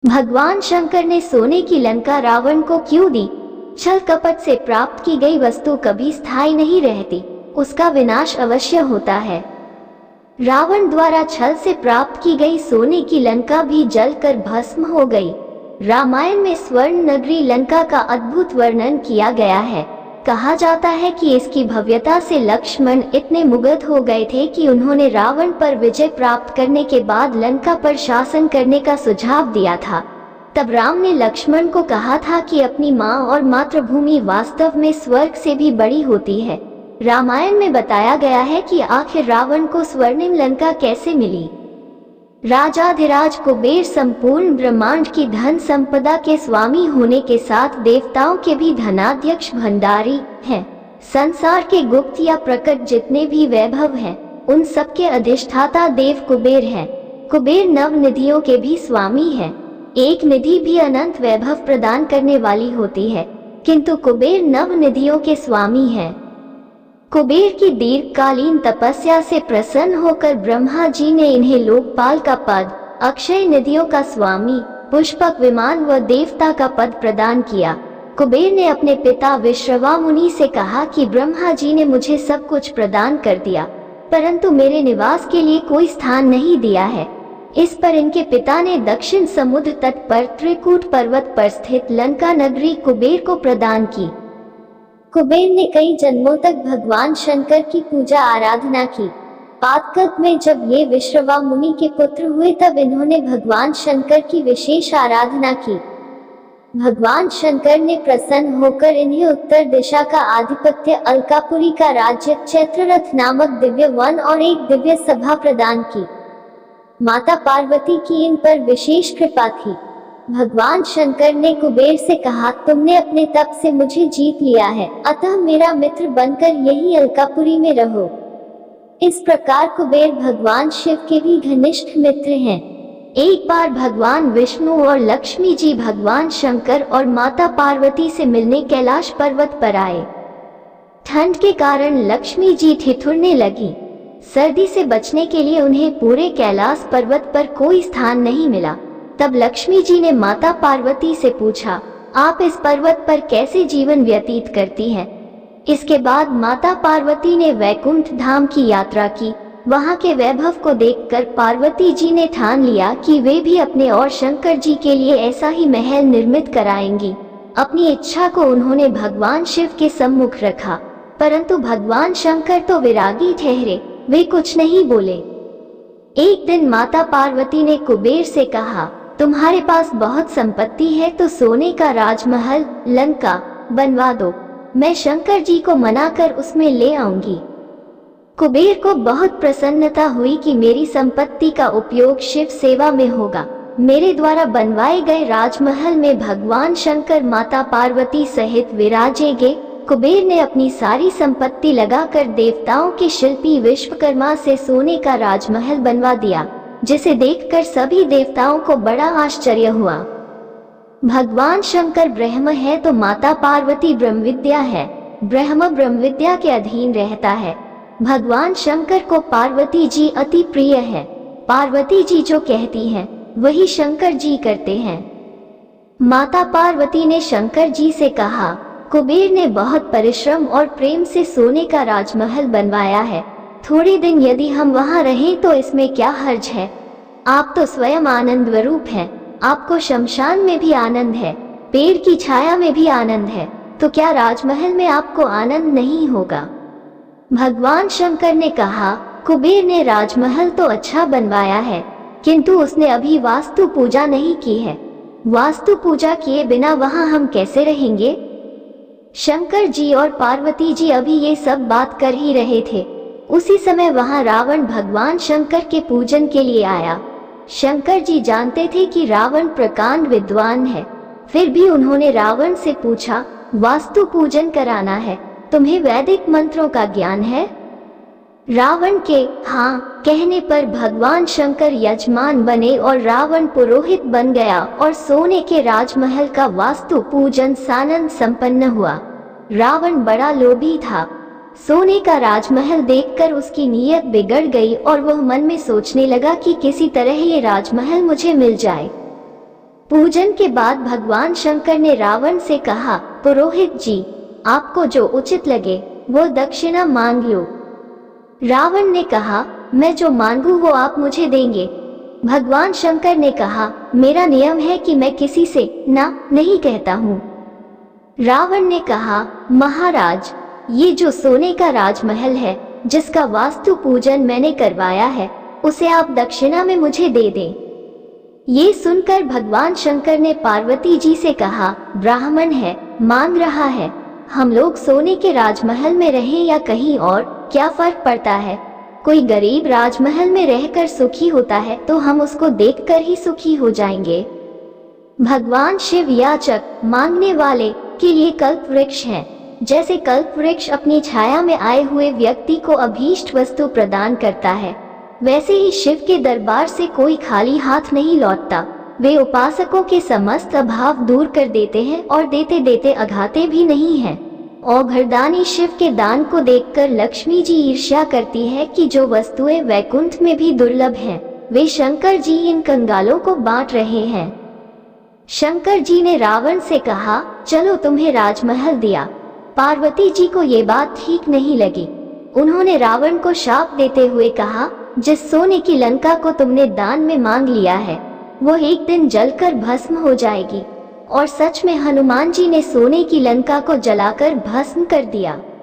भगवान शंकर ने सोने की लंका रावण को क्यों दी? छल कपट से प्राप्त की गई वस्तु कभी स्थायी नहीं रहती, उसका विनाश अवश्य होता है। रावण द्वारा छल से प्राप्त की गई सोने की लंका भी जलकर भस्म हो गई। रामायण में स्वर्ण नगरी लंका का अद्भुत वर्णन किया गया है। कहा जाता है कि इसकी भव्यता से लक्ष्मण इतने मुग्ध हो गए थे कि उन्होंने रावण पर विजय प्राप्त करने के बाद लंका पर शासन करने का सुझाव दिया था। तब राम ने लक्ष्मण को कहा था कि अपनी माँ और मातृभूमि वास्तव में स्वर्ग से भी बड़ी होती है। रामायण में बताया गया है कि आखिर रावण को स्वर्णिम लंका कैसे मिली। राजाधिराज कुबेर संपूर्ण ब्रह्मांड की धन संपदा के स्वामी होने के साथ देवताओं के भी धनाध्यक्ष भंडारी हैं। संसार के गुप्त या प्रकट जितने भी वैभव हैं, उन सबके अधिष्ठाता देव कुबेर हैं। कुबेर नव निधियों के भी स्वामी हैं। एक निधि भी अनंत वैभव प्रदान करने वाली होती है, किंतु कुबेर नव निधियों के स्वामी हैं। कुबेर की दीर्घकालीन तपस्या से प्रसन्न होकर ब्रह्मा जी ने इन्हें लोकपाल का पद, अक्षय निधियों का स्वामी, पुष्पक विमान व देवता का पद प्रदान किया। कुबेर ने अपने पिता विश्रवा मुनि से कहा कि ब्रह्मा जी ने मुझे सब कुछ प्रदान कर दिया, परंतु मेरे निवास के लिए कोई स्थान नहीं दिया है। इस पर इनके पिता ने दक्षिण समुद्र तट पर त्रिकूट पर्वत पर स्थित लंका नगरी कुबेर को प्रदान की। कुबेर ने कई जन्मों तक भगवान शंकर की पूजा आराधना की। पातकल्प में जब ये विश्रवा मुनि के पुत्र हुए तब इन्होंने भगवान शंकर की विशेष आराधना की। भगवान शंकर ने प्रसन्न होकर इन्हें उत्तर दिशा का आधिपत्य, अलकापुरी का राज्य, चैत्ररथ नामक दिव्य वन और एक दिव्य सभा प्रदान की। माता पार्वती की इन पर विशेष कृपा थी। भगवान शंकर ने कुबेर से कहा, तुमने अपने तप से मुझे जीत लिया है, अतः मेरा मित्र बनकर यही अलकापुरी में रहो। इस प्रकार कुबेर भगवान शिव के भी घनिष्ठ मित्र हैं। एक बार भगवान विष्णु और लक्ष्मी जी भगवान शंकर और माता पार्वती से मिलने कैलाश पर्वत पर आए। ठंड के कारण लक्ष्मी जी ठिठुरने लगी। सर्दी से बचने के लिए उन्हें पूरे कैलाश पर्वत पर कोई स्थान नहीं मिला। तब लक्ष्मी जी ने माता पार्वती से पूछा, आप इस पर्वत पर कैसे जीवन व्यतीत करती हैं? इसके बाद माता पार्वती ने वैकुंठ धाम की यात्रा की। वहां के वैभव को देखकर पार्वती जी ने ठान लिया कि वे भी अपने और शंकर जी के लिए ऐसा ही महल निर्मित कराएंगी। अपनी इच्छा को उन्होंने भगवान शिव के सम्मुख रखा, परंतु भगवान शंकर तो विरागी ठहरे, वे कुछ नहीं बोले। एक दिन माता पार्वती ने कुबेर से कहा, तुम्हारे पास बहुत संपत्ति है तो सोने का राजमहल लंका बनवा दो, मैं शंकर जी को मनाकर उसमें ले आऊंगी। कुबेर को बहुत प्रसन्नता हुई कि मेरी संपत्ति का उपयोग शिव सेवा में होगा। मेरे द्वारा बनवाए गए राजमहल में भगवान शंकर माता पार्वती सहित विराजेंगे। कुबेर ने अपनी सारी संपत्ति लगाकर देवताओं के शिल्पी विश्वकर्मा से सोने का राजमहल बनवा दिया, जिसे देखकर सभी देवताओं को बड़ा आश्चर्य हुआ। भगवान शंकर ब्रह्म है तो माता पार्वती ब्रह्मविद्या है। ब्रह्म ब्रह्मविद्या के अधीन रहता है। भगवान शंकर को पार्वती जी अति प्रिय है। पार्वती जी जो कहती हैं, वही शंकर जी करते हैं। माता पार्वती ने शंकर जी से कहा, कुबेर ने बहुत परिश्रम और प्रेम से सोने का राजमहल बनवाया है। थोड़े दिन यदि हम वहां रहें तो इसमें क्या हर्ज है? आप तो स्वयं आनंद स्वरूप हैं। आपको शमशान में भी आनंद है, पेड़ की छाया में भी आनंद है, तो क्या राजमहल में आपको आनंद नहीं होगा? भगवान शंकर ने कहा, कुबेर ने राजमहल तो अच्छा बनवाया है, किंतु उसने अभी वास्तु पूजा नहीं की है। वास्तु पूजा किए बिना वहां हम कैसे रहेंगे? शंकर जी और पार्वती जी अभी ये सब बात कर ही रहे थे। उसी समय वहां रावण भगवान शंकर के पूजन के लिए आया। शंकर जी जानते थे कि रावण प्रकांड विद्वान है, फिर भी उन्होंने रावण से पूछा, वास्तु पूजन कराना है, तुम्हें वैदिक मंत्रों का ज्ञान है? रावण के हाँ कहने पर भगवान शंकर यजमान बने और रावण पुरोहित बन गया और सोने के राजमहल का वास्तु पूजन सानंद संपन्न हुआ। रावण बड़ा लोभी था। सोने का राजमहल देखकर उसकी नीयत बिगड़ गई और वह मन में सोचने लगा कि किसी तरह ये राजमहल मुझे मिल जाए। पूजन के बाद भगवान शंकर ने रावण से कहा, पुरोहित जी, आपको जो उचित लगे वो दक्षिणा मांग लो। रावण ने कहा, मैं जो मांगू वो आप मुझे देंगे। भगवान शंकर ने कहा, मेरा नियम है कि मैं किसी से ना नहीं कहता हूँ। रावण ने कहा, महाराज, ये जो सोने का राजमहल है जिसका वास्तु पूजन मैंने करवाया है उसे आप दक्षिणा में मुझे दे दें। ये सुनकर भगवान शंकर ने पार्वती जी से कहा, ब्राह्मण है, मांग रहा है, हम लोग सोने के राजमहल में रहें या कहीं और, क्या फर्क पड़ता है। कोई गरीब राजमहल में रहकर सुखी होता है तो हम उसको देखकर ही सुखी हो जाएंगे। भगवान शिव याचक, मांगने वाले के लिए कल्प वृक्ष है। जैसे कल्प वृक्ष अपनी छाया में आए हुए व्यक्ति को अभीष्ट वस्तु प्रदान करता है, वैसे ही शिव के दरबार से कोई खाली हाथ नहीं लौटता। वे उपासकों के समस्त अभाव दूर कर देते हैं और देते देते अघाते भी नहीं हैं। औघड़दानी शिव के दान को देखकर लक्ष्मी जी ईर्ष्या करती है कि जो वस्तुएं वैकुंठ में भी दुर्लभ हैं, वे शंकर जी इन कंगालों को बांट रहे हैं। शंकर जी ने रावण से कहा, चलो तुम्हें राजमहल दिया। पार्वती जी को ये बात ठीक नहीं लगी। उन्होंने रावण को शाप देते हुए कहा, जिस सोने की लंका को तुमने दान में मांग लिया है वो एक दिन जलकर भस्म हो जाएगी। और सच में हनुमान जी ने सोने की लंका को जलाकर भस्म कर दिया।